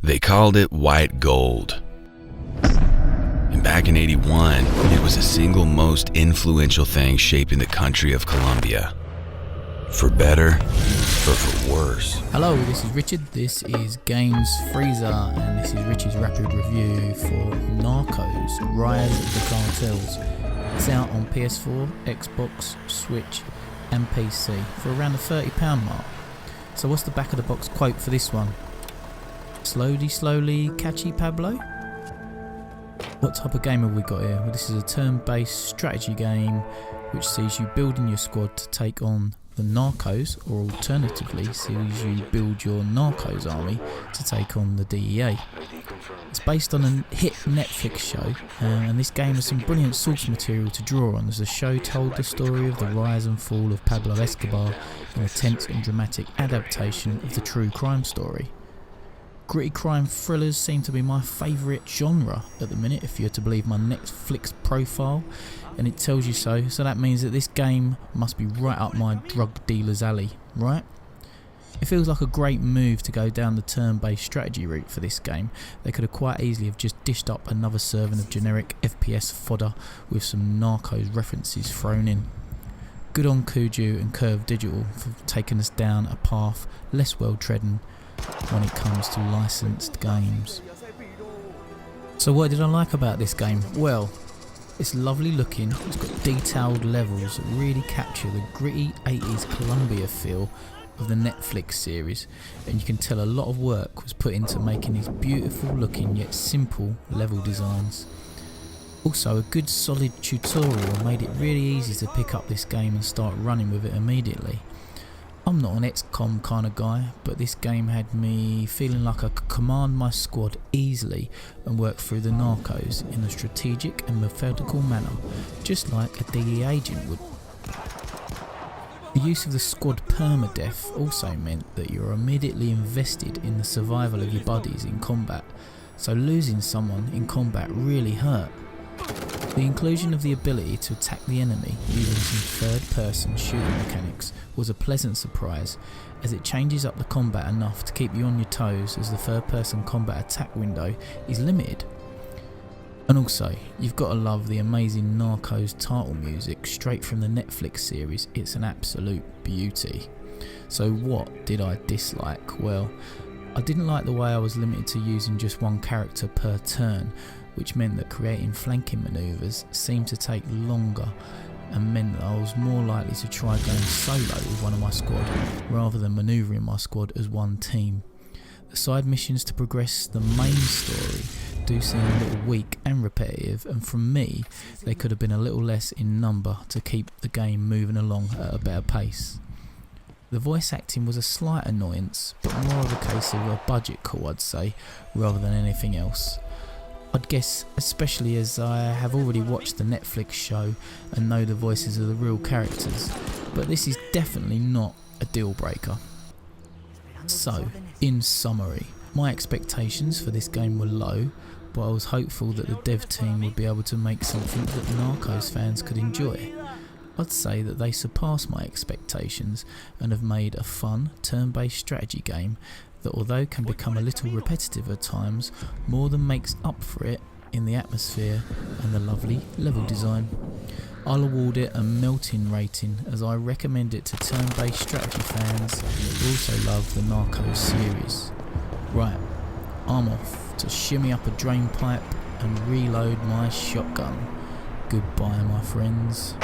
They called it white gold. And back in '81, it was the single most influential thing shaping the country of Colombia. For better, or for worse. Hello, this is Richard, this is Games Freezer, and this is Richard's rapid review for Narcos, Rise of the Cartels. It's out on PS4, Xbox, Switch and PC for around the £30 mark. So what's the back of the box quote for this one? Slowly, catchy, Pablo? What type of game have we got here? Well, this is a turn-based strategy game which sees you building your squad to take on the Narcos, or alternatively sees you build your Narcos army to take on the DEA. It's based on a hit Netflix show, and this game has some brilliant source material to draw on, as the show told the story of the rise and fall of Pablo Escobar in a tense and dramatic adaptation of the true crime story. Gritty crime thrillers seem to be my favourite genre at the minute, if you're to believe my Netflix profile, and it tells you so. So that means that this game must be right up my drug dealer's alley, right? It feels like a great move to go down the turn-based strategy route for this game. They could have quite easily have just dished up another serving of generic FPS fodder with some Narcos references thrown in. Good on Kuju and Curve Digital for taking us down a path less well trodden when it comes to licensed games. So what did I like about this game? Well, it's lovely looking, it's got detailed levels that really capture the gritty 80s Colombia feel of the Netflix series, and you can tell a lot of work was put into making these beautiful looking yet simple level designs. Also, a good solid tutorial made it really easy to pick up this game and start running with it immediately. I'm not an XCOM kind of guy, but this game had me feeling like I could command my squad easily and work through the Narcos in a strategic and methodical manner, just like a DEA agent would. The use of the squad permadeath also meant that you're immediately invested in the survival of your buddies in combat, so losing someone in combat really hurt. The inclusion of the ability to attack the enemy using some third-person shooting mechanics was a pleasant surprise, as it changes up the combat enough to keep you on your toes, as the third-person combat attack window is limited. And also, you've got to love the amazing Narcos title music straight from the Netflix series. It's an absolute beauty. So what did I dislike? Well, I didn't like the way I was limited to using just one character per turn, which meant that creating flanking manoeuvres seemed to take longer and meant that I was more likely to try going solo with one of my squad rather than manoeuvring my squad as one team. The side missions to progress the main story do seem a little weak and repetitive, and from me they could have been a little less in number to keep the game moving along at a better pace. The voice acting was a slight annoyance, but more of a case of a budget call, I'd say, rather than anything else. I'd guess, especially as I have already watched the Netflix show and know the voices of the real characters, but this is definitely not a deal breaker. So, in summary, my expectations for this game were low, but I was hopeful that the dev team would be able to make something that Narcos fans could enjoy. I'd say that they surpassed my expectations and have made a fun, turn-based strategy game that, although can become a little repetitive at times, more than makes up for it in the atmosphere and the lovely level design. I'll award it a melting rating, as I recommend it to turn-based strategy fans who also love the Narcos series. Right, I'm off to shimmy up a drain pipe and reload my shotgun. Goodbye, my friends.